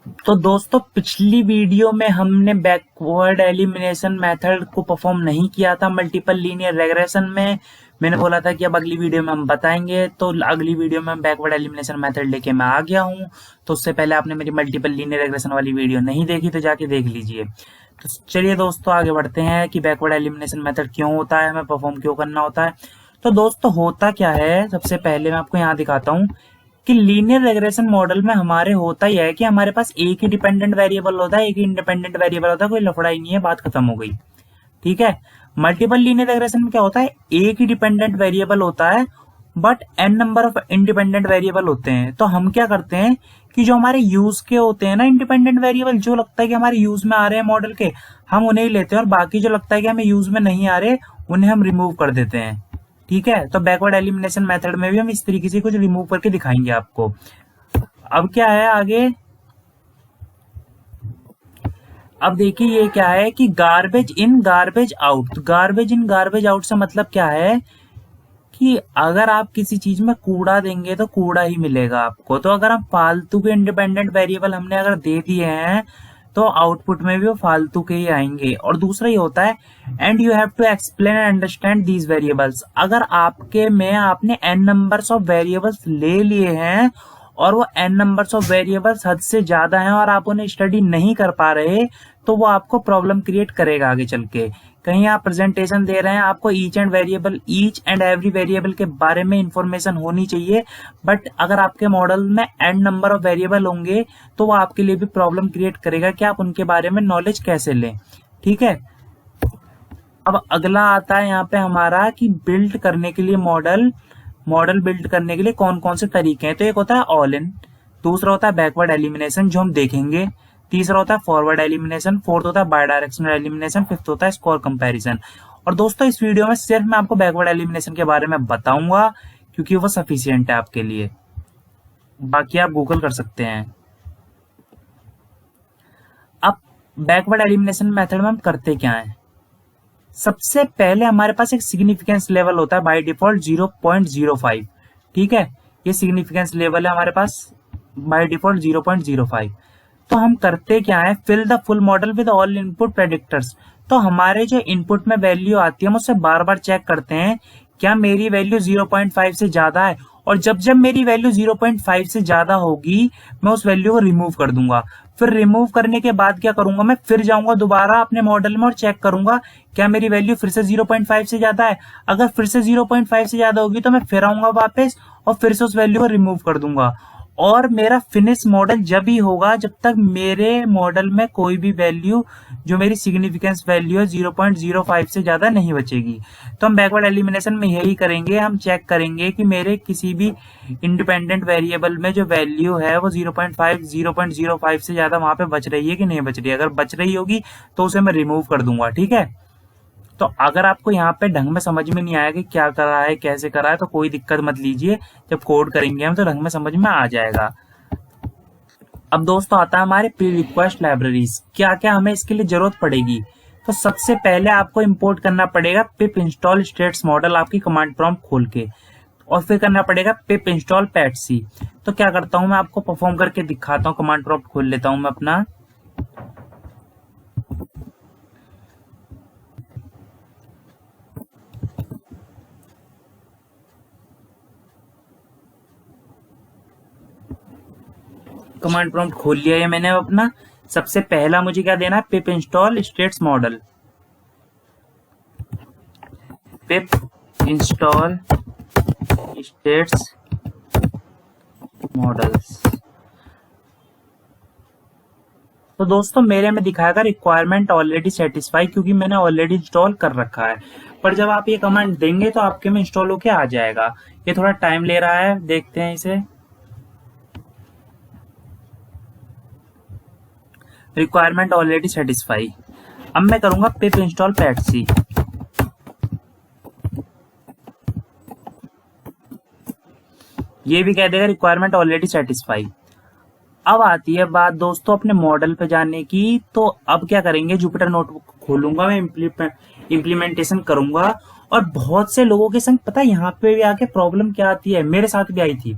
तो दोस्तों पिछली वीडियो में हमने बैकवर्ड एलिमिनेशन मेथड को परफॉर्म नहीं किया था मल्टीपल लीनियर रेग्रेशन में। मैंने बोला था कि अब अगली वीडियो में हम बताएंगे, तो अगली वीडियो में बैकवर्ड एलिमिनेशन मेथड लेके मैं आ गया हूँ। तो उससे पहले आपने मेरी मल्टीपल लीनियर रेग्रेशन वाली वीडियो नहीं देखी तो जाके देख लीजिए। तो चलिए दोस्तों आगे बढ़ते हैं कि बैकवर्ड एलिमिनेशन मेथड क्यों होता है, हमें परफॉर्म क्यों करना होता है। तो दोस्तों होता क्या है, सबसे पहले मैं आपको यहाँ दिखाता हूँ कि लीनियर रेग्रेशन मॉडल में हमारे होता ही है कि हमारे पास एक ही डिपेंडेंट वेरिएबल होता है, एक ही इंडिपेंडेंट वेरिएबल होता है, कोई लफड़ा ही नहीं है, बात खत्म हो गई। ठीक है। मल्टीपल लीनियर रेग्रेशन में क्या होता है, एक ही डिपेंडेंट वेरिएबल होता है but n number of independent variable होते हैं। तो हम क्या करते हैं कि जो हमारे यूज के होते हैं ना इंडिपेंडेंट वेरिएबल, जो लगता है कि हमारे यूज में आ रहे हैं मॉडल के, हम उन्हें ही लेते हैं, और बाकी जो लगता है कि हमें यूज में नहीं आ रहे उन्हें हम रिमूव कर देते हैं। ठीक है। तो बैकवर्ड एलिमिनेशन मेथड में भी हम इस तरीके से कुछ रिमूव करके दिखाएंगे आपको। अब क्या है आगे, अब देखिए ये क्या है कि गार्बेज इन गार्बेज आउट। तो गार्बेज इन गार्बेज आउट से मतलब क्या है कि अगर आप किसी चीज में कूड़ा देंगे तो कूड़ा ही मिलेगा आपको। तो अगर हम फालतू के इंडिपेंडेंट वेरिएबल हमने अगर दे दिए हैं तो आउटपुट में भी वो फालतू के ही आएंगे। और दूसरा ये होता है and you have to explain and understand these variables. अगर आपके में आपने एन नंबर्स ऑफ वेरिएबल्स ले लिए हैं और वो एन नंबर्स ऑफ वेरिएबल्स हद से ज्यादा हैं और आप उन्हें स्टडी नहीं कर पा रहे, तो वो आपको प्रॉब्लम क्रिएट करेगा आगे चल के। कहीं आप प्रेजेंटेशन दे रहे हैं, आपको ईच एंड एवरी वेरिएबल के बारे में इंफॉर्मेशन होनी चाहिए, बट अगर आपके मॉडल में एन नंबर ऑफ वेरिएबल होंगे तो वो आपके लिए भी प्रॉब्लम क्रिएट करेगा कि आप उनके बारे में नॉलेज कैसे लें। ठीक है। अब अगला आता है यहाँ पे हमारा कि बिल्ड करने के लिए मॉडल बिल्ड करने के लिए कौन कौन से तरीके हैं। तो एक होता है ऑल इन, दूसरा होता है बैकवर्ड एलिमिनेशन जो हम देखेंगे, तीसरा होता है फॉरवर्ड एलिमिनेशन, फोर्थ होता है बाय डायरेक्शनल एलिमिनेशन, फिफ्थ होता है स्कोर कंपैरिजन। और दोस्तों इस वीडियो में सिर्फ मैं आपको बैकवर्ड एलिमिनेशन के बारे में बताऊंगा क्योंकि वो सफिशियंट है आपके लिए, बाकी आप गूगल कर सकते हैं। अब बैकवर्ड एलिमिनेशन मेथड में हम करते क्या है, सबसे पहले हमारे पास एक सिग्निफिकेंस लेवल होता है बाय डिफॉल्ट 0.05। ठीक है। ये सिग्निफिकेंस लेवल है हमारे पास बाय डिफॉल्ट 0.05। तो हम करते क्या है, fill the full model with all input predictors. तो हमारे जो इनपुट में वैल्यू आती है हम उससे बार बार चेक करते हैं क्या मेरी वैल्यू 0.5 से ज्यादा है, और जब जब मेरी वैल्यू 0.5 से ज्यादा होगी मैं उस वैल्यू को रिमूव कर दूंगा। फिर रिमूव करने के बाद क्या करूंगा, मैं फिर जाऊंगा दोबारा अपने मॉडल में और चेक करूंगा क्या मेरी वैल्यू फिर से 0.5 से ज्यादा है। अगर फिर से 0.5 से ज्यादा होगी तो मैं फिर आऊंगा वापस और फिर से उस वैल्यू को रिमूव कर दूंगा। और मेरा फिनिश मॉडल जब ही होगा जब तक मेरे मॉडल में कोई भी वैल्यू जो मेरी सिग्निफिकेंस वैल्यू है 0.05 से ज्यादा नहीं बचेगी। तो हम बैकवर्ड एलिमिनेशन में यही करेंगे, हम चेक करेंगे कि मेरे किसी भी इंडिपेंडेंट वेरिएबल में जो वैल्यू है वो 0.05 से ज्यादा वहां पे बच रही है कि नहीं बच रही है। अगर बच रही होगी तो उसे मैं रिमूव कर दूंगा। ठीक है। तो अगर आपको यहाँ पे ढंग में समझ में नहीं आया कि क्या करा है कैसे करा है तो कोई दिक्कत मत लीजिए, जब कोड करेंगे हम तो ढंग में समझ में आ जाएगा। अब दोस्तों आता है हमारे प्री रिक्वेस्ट लाइब्रेरीज, क्या क्या हमें इसके लिए जरूरत पड़ेगी। तो सबसे पहले आपको इंपोर्ट करना पड़ेगा पिप इंस्टॉल स्टेट्स मॉडल आपकी कमांड प्रॉम्प्ट खोल के, और फिर करना पड़ेगा पिप इंस्टॉल पैटसी। तो क्या करता हूं मैं आपको परफॉर्म करके दिखाता हूँ, कमांड प्रॉम्प्ट खोल लेता हूं मैं अपना। कमांड प्रॉम्प्ट खोल लिया है मैंने अपना। सबसे पहला मुझे क्या देना है, पिप इंस्टॉल स्टेट्स मॉडल, पिप इंस्टॉल स्टेट्स मॉडल्स। तो दोस्तों मेरे में दिखाएगा रिक्वायरमेंट ऑलरेडी सेटिस्फाई, क्योंकि मैंने ऑलरेडी इंस्टॉल कर रखा है। पर जब आप ये कमांड देंगे तो आपके में इंस्टॉल होके आ जाएगा। ये थोड़ा टाइम ले रहा है, देखते हैं इसे। Requirement already satisfy. अब मैं करूंगा पिप इंस्टॉल पैटसी। ये भी कह देगा रिक्वायरमेंट ऑलरेडी सेटिस्फाई। अब आती है बात दोस्तों अपने मॉडल पे जाने की। तो अब क्या करेंगे, जुपिटर नोटबुक खोलूंगा मैं, इम्प्लीमेंटेशन करूंगा। और बहुत से लोगों के संग पता है यहाँ पे भी आके प्रॉब्लम क्या आती है, मेरे साथ भी आई थी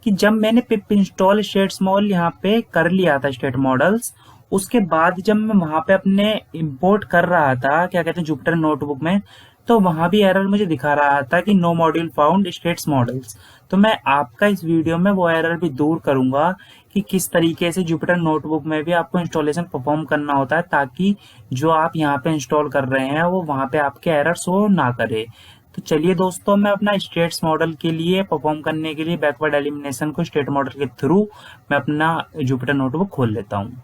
कि जब मैंने पिप इंस्टॉल स्टेट स्मॉल यहाँ पे कर लिया था स्टेट मॉडल्स, उसके बाद जब मैं वहां पे अपने इंपोर्ट कर रहा था क्या कहते हैं जुपिटर नोटबुक में, तो वहां भी एरर मुझे दिखा रहा था कि no module found stats models. तो मैं आपका इस वीडियो में वो एरर भी दूर करूंगा कि किस तरीके से जुपिटर नोटबुक में भी आपको इंस्टॉलेशन परफॉर्म करना होता है, ताकि जो आप यहाँ पे इंस्टॉल कर रहे हैं वो वहां पे आपके एरर शो ना करे। तो चलिए दोस्तों, मैं अपना स्टेट्स मॉडल के लिए परफॉर्म करने के लिए बैकवर्ड एलिमिनेशन को स्टेट मॉडल के थ्रू मैं अपना जुपिटर नोटबुक खोल लेता हूँ।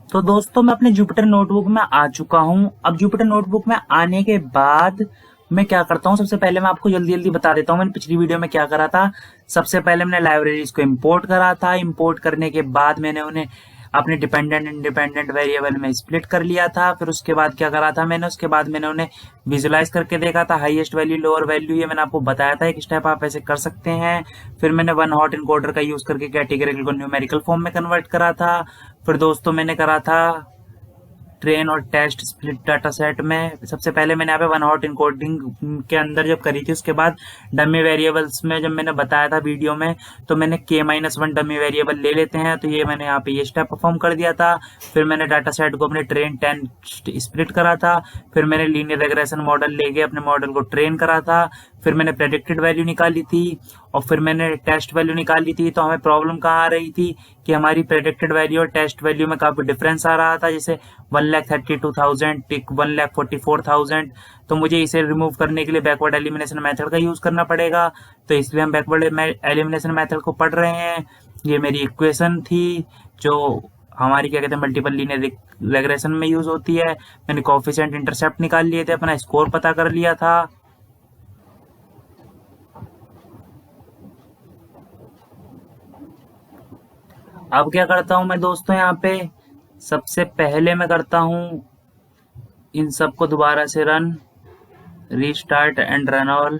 तो दोस्तों, मैं अपने जुपिटर नोटबुक में आ चुका हूं। अब जुपिटर नोटबुक में आने के बाद मैं क्या करता हूं, सबसे पहले मैं आपको जल्दी जल्दी बता देता हूं मैंने पिछली वीडियो में क्या करा था। सबसे पहले मैंने लाइब्रेरीज को इंपोर्ट करा था। इंपोर्ट करने के बाद मैंने उन्हें अपने डिपेंडेंट इंडिपेंडेंट वेरिएबल में स्प्लिट कर लिया था। फिर उसके बाद क्या करा था मैंने, उसके बाद मैंने उन्हें विजुलाइज करके देखा था, हाईएस्ट वैल्यू लोअर वैल्यू, ये मैंने आपको बताया था एक स्टेप आप ऐसे कर सकते हैं। फिर मैंने वन हॉट इनकोडर का यूज करके कैटेगरी को न्यूमेरिकल फॉर्म में कन्वर्ट करा था। फिर दोस्तों मैंने करा था ट्रेन और टेस्ट स्प्लिट डाटा सेट में। सबसे पहले मैंने यहाँ पे वन हॉट इनकोडिंग के अंदर जब करी थी, उसके बाद डमी वेरिएबल्स में जब मैंने बताया था वीडियो में, तो मैंने k-1 डमी वेरिएबल ले लेते हैं, तो ये मैंने यहाँ पे ये स्टेप परफॉर्म कर दिया था। फिर मैंने डाटा सेट को अपने ट्रेन 10 स्प्लिट करा था। फिर मैंने लीनियर रिग्रेशन मॉडल लेके अपने मॉडल को ट्रेन करा था। फिर मैंने प्रेडिक्टेड वैल्यू निकाली थी और फिर मैंने टेस्ट वैल्यू निकाली थी। तो हमें प्रॉब्लम कहाँ आ रही थी कि हमारी प्रेडिक्टेड वैल्यू और टेस्ट वैल्यू में काफी डिफरेंस आ रहा था, जैसे 1,32,000 1,44,000। तो मुझे इसे रिमूव करने के लिए बैकवर्ड एलिमिनेशन मेथड का यूज करना पड़ेगा। तो इसलिए हम बैकवर्ड एलिमिनेशन मेथड को पढ़ रहे हैं। ये मेरी इक्वेशन थी जो हमारी क्या कहते हैं मल्टीपल लीनियर रिग्रेशन में यूज होती है। मैंने कोएफिशिएंट इंटरसेप्ट निकाल लिए थे, अपना स्कोर पता कर लिया था। अब क्या करता हूं मैं दोस्तों, यहाँ पे सबसे पहले मैं करता हूं इन सबको दोबारा से run, restart and run all.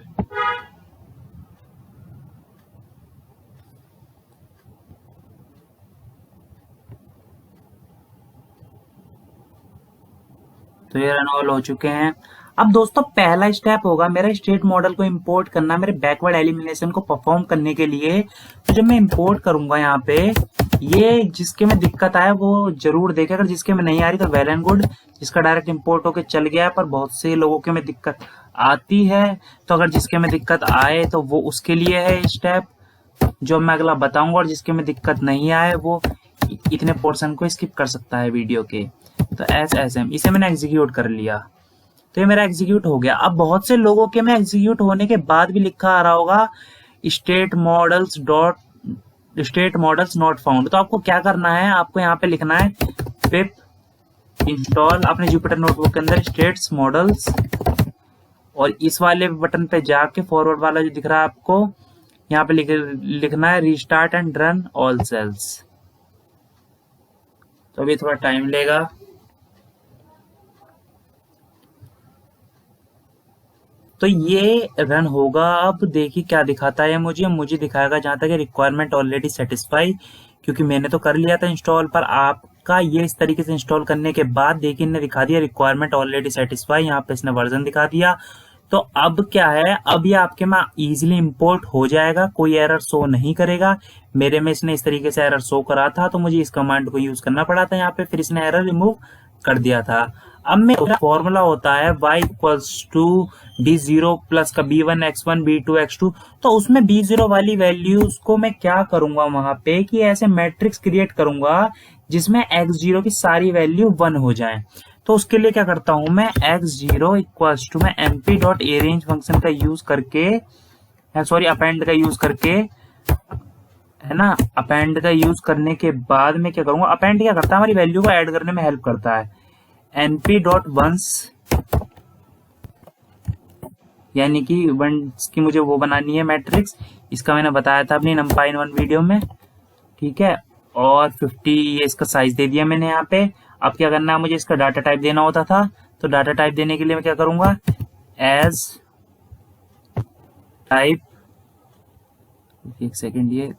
तो ये रन ऑल हो चुके हैं। अब दोस्तों पहला स्टेप होगा मेरा स्टेट मॉडल को इंपोर्ट करना मेरे बैकवर्ड एलिमिनेशन को परफॉर्म करने के लिए। तो जब मैं इंपोर्ट करूंगा यहाँ पे, ये जिसके में दिक्कत आए वो जरूर देखे, अगर जिसके में नहीं आ रही तो वेल एंड गुड, जिसका डायरेक्ट इंपोर्ट होके चल गया है। पर बहुत से लोगों के में दिक्कत आती है, तो अगर जिसके में दिक्कत आए तो वो उसके लिए है स्टेप जो मैं अगला बताऊंगा, और जिसके में दिक्कत नहीं आए वो इतने पोर्शन को स्किप कर सकता है वीडियो के। तो SSM इसे मैंने एग्जीक्यूट कर लिया, तो ये मेरा एग्जीक्यूट हो गया। अब बहुत से लोगों के में एग्जीक्यूट होने के बाद भी लिखा आ रहा होगा स्टेट मॉडल्स नॉट फाउंड। तो आपको क्या करना है, आपको यहाँ पे लिखना है पिप इंस्टॉल अपने जुपिटर नोटबुक के अंदर स्टेट्स मॉडल्स, और इस वाले बटन पे जाके फॉरवर्ड वाला जो दिख रहा है आपको, यहाँ पे लिखना है restart and run all cells. तो अभी थोड़ा टाइम लेगा। तो ये रन होगा। अब देखिए क्या दिखाता है मुझे दिखाएगा जहां तक रिक्वायरमेंट ऑलरेडी सेटिस्फाई, क्योंकि मैंने तो कर लिया था इंस्टॉल। पर आपका ये इस तरीके से इंस्टॉल करने के बाद देखिए इन्हें दिखा दिया रिक्वायरमेंट ऑलरेडी सेटिस्फाई, यहाँ पे इसने वर्जन दिखा दिया। तो अब क्या है, अब ये आपके में इजीली इंपोर्ट हो जाएगा, कोई एरर शो नहीं करेगा। मेरे में इसने इस तरीके से एरर शो करा था, तो मुझे इस कमांड को यूज करना पड़ा था यहाँ पे, फिर इसने एरर रिमूव कर दिया था। अब मेरा फॉर्मूला होता है y = d0 प्लस का b1 x1 b2 x2। तो उसमें b0 वाली वैल्यूज को मैं क्या करूंगा वहां पे कि ऐसे मैट्रिक्स क्रिएट करूंगा जिसमें x0 की सारी वैल्यू 1 हो जाए। तो उसके लिए क्या करता हूं मैं, x0 = मैं mp.arrange फंक्शन का यूज करके, सॉरी अपेंड का यूज करके, है ना, अपेंड का यूज करने के बाद मैं क्या करूंगा, अपेंड क्या करता है हमारी वैल्यू को ऐड करने में हेल्प करता है। np.ones यानी कि वंस की मुझे वो बनानी है मैट्रिक्स, इसका मैंने बताया था अपनी numpy 1 वीडियो में, ठीक है। और 50 ये इसका साइज दे दिया मैंने यहाँ पे। अब क्या करना है, मुझे इसका डाटा टाइप देना होता था, तो डाटा टाइप देने के लिए मैं क्या करूंगा, एज टाइप, एक सेकेंड, ये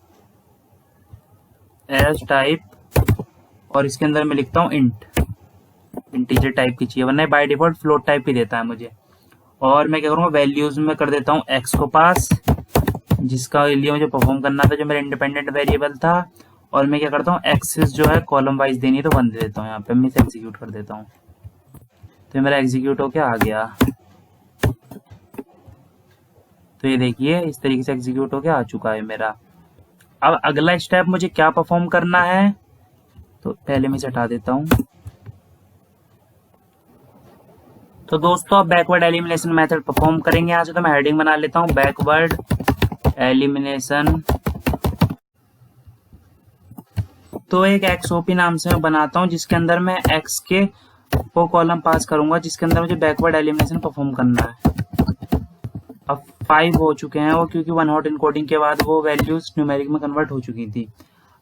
एज टाइप, और इसके अंदर मैं लिखता हूँ इंटीजर टाइप की चाहिए, वरना बाय डिफॉल्ट फ्लोट टाइप ही देता है मुझे। और मैं क्या करूंगा, वैल्यूज में कर देता हूँ एक्स को पास, जिसका लिए मुझे परफॉर्म करना था, जो मेरा इंडिपेंडेंट वेरिएबल था। और मैं क्या करता हूँ, एक्सेस जो है कॉलम वाइज देनी है तो 1 दे देता हूँ। यहाँ पे मैं इसे एग्जीक्यूट कर देता हूँ, तो मेरा एग्जीक्यूट होके आ गया। तो ये देखिए इस तरीके से एग्जीक्यूट होके आ चुका है मेरा। अब अगला स्टेप मुझे क्या परफॉर्म करना है, तो पहले मैं इसे हटा देता हूँ। तो दोस्तों अब बैकवर्ड एलिमिनेशन मेथड परफॉर्म करेंगे यहाँ से। तो मैं हेडिंग बना लेता हूँ, बैकवर्ड एलिमिनेशन। तो एक XOP नाम से मैं बनाता हूँ, जिसके अंदर मैं x के वो कॉलम पास करूंगा जिसके अंदर मुझे बैकवर्ड एलिमिनेशन परफॉर्म करना है। अब 5 हो चुके हैं वो, क्योंकि 1 हॉट इनकोडिंग के बाद वो वैल्यूज न्यूमेरिक में कन्वर्ट हो चुकी थी।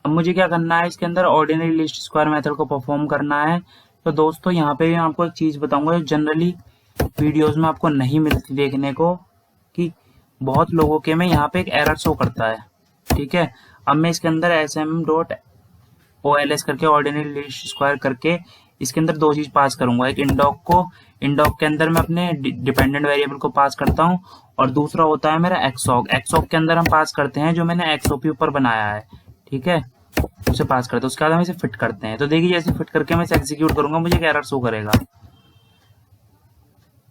अब मुझे क्या करना है, इसके अंदर ऑर्डिनरी लिस्ट स्क्वायर मेथड को परफॉर्म करना है। तो दोस्तों यहाँ पे मैं आपको एक चीज बताऊंगा जो जनरली वीडियोस में आपको नहीं मिलती देखने को, कि बहुत लोगों के में यहाँ पे एक एरर शो करता है। ठीक है, अब मैं इसके अंदर sm.ols करके ऑर्डिनरी लिस्ट स्क्वायर करके इसके अंदर 2 चीज पास करूंगा। एक इंडॉक के अंदर मैं अपने डिपेंडेंट वेरिएबल को पास करता हूँ, और दूसरा होता है मेरा एक्सॉक के अंदर हम पास करते हैं जो मैंने XOP ऊपर बनाया है। ठीक है, उसे पास करते हैं, उसके बाद हम इसे फिट करते हैं। तो देखिए जैसे फिट करके मैं इसे एग्जीक्यूट करूंगा, मुझे एक एरर शो करेगा,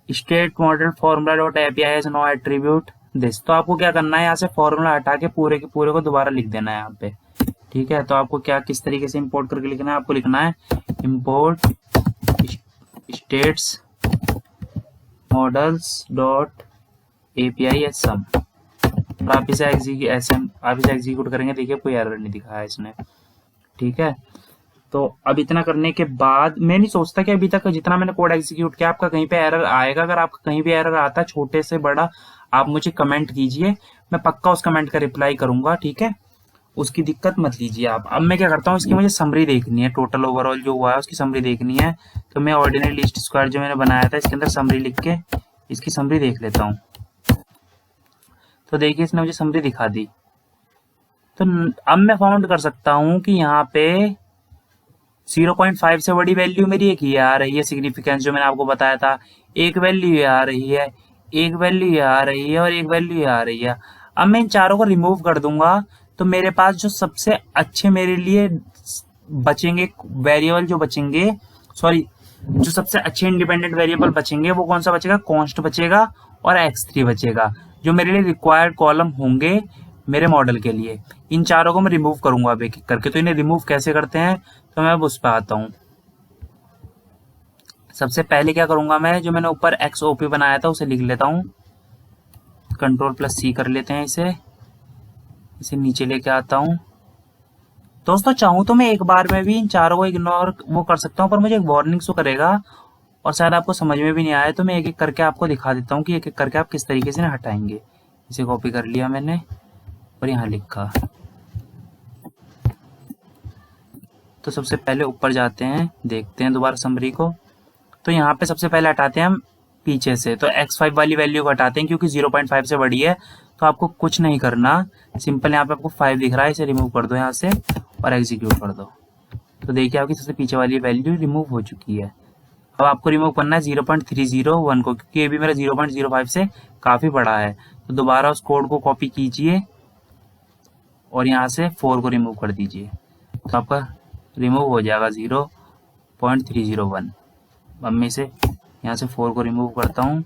state model formula dot API has no attribute this. तो आपको क्या करना है, यहाँ से फॉर्मूला हटा के पूरे के पूरे को दोबारा लिख देना है यहाँ पे। ठीक है, तो आपको क्या किस तरीके से इंपोर्ट करके लिखना है, आपको लिखना है import stats models dot API as sum. और आप इसे एग्जीक्यूट करेंगे, देखिए कोई एरर नहीं दिखाया इसने। ठीक है, तो अब इतना करने के बाद मैं नहीं सोचता कि अभी तक जितना मैंने कोड एग्जीक्यूट किया आपका कहीं पे एरर आएगा। अगर आपका कहीं भी एरर आता है छोटे से बड़ा, आप मुझे कमेंट कीजिए, मैं पक्का उस कमेंट का रिप्लाई करूंगा। ठीक है, उसकी दिक्कत मत लीजिए आप। अब मैं क्या करता हूँ, इसकी मुझे समरी देखनी है, टोटल ओवरऑल जो हुआ है उसकी समरी देखनी है। तो मैं ऑर्डिनरी लिस्ट स्क्वायर जो मैंने बनाया था इसके अंदर समरी लिख के इसकी समरी देख लेता हूँ। तो देखिए इसने मुझे समरी दिखा दी। तो अब मैं फाउंड कर सकता हूँ कि यहाँ पे 0.5 से बड़ी वैल्यू मेरी एक ये आ रही है, सिग्निफिकेंस जो मैंने आपको बताया था। एक वैल्यू ये आ रही है, एक वैल्यू ये आ रही है, और एक वैल्यू ये आ रही है। अब मैं इन चारों को रिमूव कर दूंगा, तो मेरे पास जो सबसे अच्छे मेरे लिए बचेंगे वेरिएबल जो सबसे अच्छे इंडिपेंडेंट वेरिएबल बचेंगे वो कौन सा बचेगा, कॉन्स्ट बचेगा और x3 बचेगा, जो मेरे लिए रिक्वायर्ड कॉलम होंगे मेरे मॉडल के लिए। इन चारों को मैं रिमूव करूंगा अब एक एक करके। तो इन्हें रिमूव कैसे करते हैं, तो मैं अब उस पर आता हूँ। सबसे पहले क्या करूंगा, मैं जो मैंने ऊपर XOP बनाया था उसे लिख लेता हूँ, Ctrl+C कर लेते हैं इसे नीचे लेके आता हूँ। दोस्तों चाहूँ तो मैं एक बार में भी इन चारों को इग्नोर वो कर सकता हूँ, पर मुझे एक वार्निंग शो करेगा और शायद आपको समझ में भी नहीं आया। तो मैं एक एक करके आपको दिखा देता हूँ कि एक एक करके आप किस तरीके से हटाएंगे। इसे कॉपी कर लिया मैंने और यहाँ लिखा। तो सबसे पहले ऊपर जाते हैं, देखते हैं दोबारा समरी को। तो यहाँ पे सबसे पहले हटाते हैं हम पीछे से, तो x5 वाली वैल्यू को हटाते हैं क्योंकि 0.5 से बड़ी है। तो आपको कुछ नहीं करना, सिंपल यहाँ पे आपको 5 दिख रहा है, इसे रिमूव कर दो यहाँ से और एग्जीक्यूट कर दो। तो देखिए आपकी सबसे पीछे वाली वैल्यू रिमूव हो चुकी है। अब आपको रिमूव करना है 0.301 को, क्योंकि ये भी मेरा 0.05 से काफी बड़ा है। तो दोबारा उस कोड को कॉपी कीजिए और यहाँ से 4 को रिमूव कर दीजिए, तो आपका रिमूव हो जाएगा 0.301। अब मैं इसे यहाँ से 4 को रिमूव करता हूँ।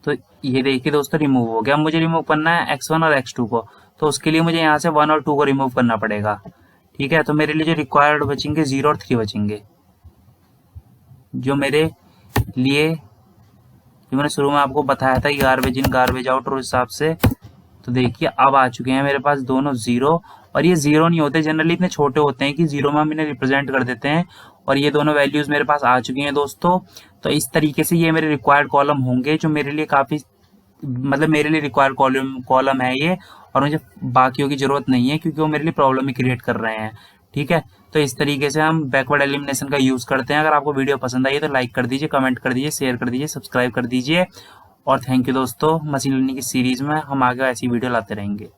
तो ये देखिए दोस्तों रिमूव हो गया। मुझे रिमूव करना है x1 और x2 को, तो उसके लिए मुझे यहाँ से 1 और 2 को रिमूव करना पड़ेगा। ठीक है, तो मेरे लिए जो रिक्वायर्ड बचेंगे 0 और 3 बचेंगे, जो मेरे लिए जो मैंने शुरू में आपको बताया था कि गार्बेज इन गार्बेज आउट और उस हिसाब से। तो देखिए अब आ चुके हैं मेरे पास दोनों 0, और ये 0 नहीं होते, जनरली इतने छोटे होते हैं कि 0 में हम इन्हें रिप्रेजेंट कर देते हैं। और ये दोनों वैल्यूज मेरे पास आ चुकी हैं दोस्तों। तो इस तरीके से ये मेरे रिक्वायर्ड कॉलम होंगे, जो मेरे लिए काफी मेरे लिए रिक्वायर्ड कॉलम है ये, और मुझे बाकियों की जरूरत नहीं है क्योंकि वो मेरे लिए प्रॉब्लम ही क्रिएट कर रहे हैं। ठीक है, तो इस तरीके से हम बैकवर्ड एलिमिनेशन का यूज करते हैं। अगर आपको वीडियो पसंद आई तो लाइक कर दीजिए, कमेंट कर दीजिए, शेयर कर दीजिए, सब्सक्राइब कर दीजिए। और थैंक यू दोस्तों, मशीन लर्निंग की सीरीज में हम आगे ऐसी वीडियो लाते रहेंगे।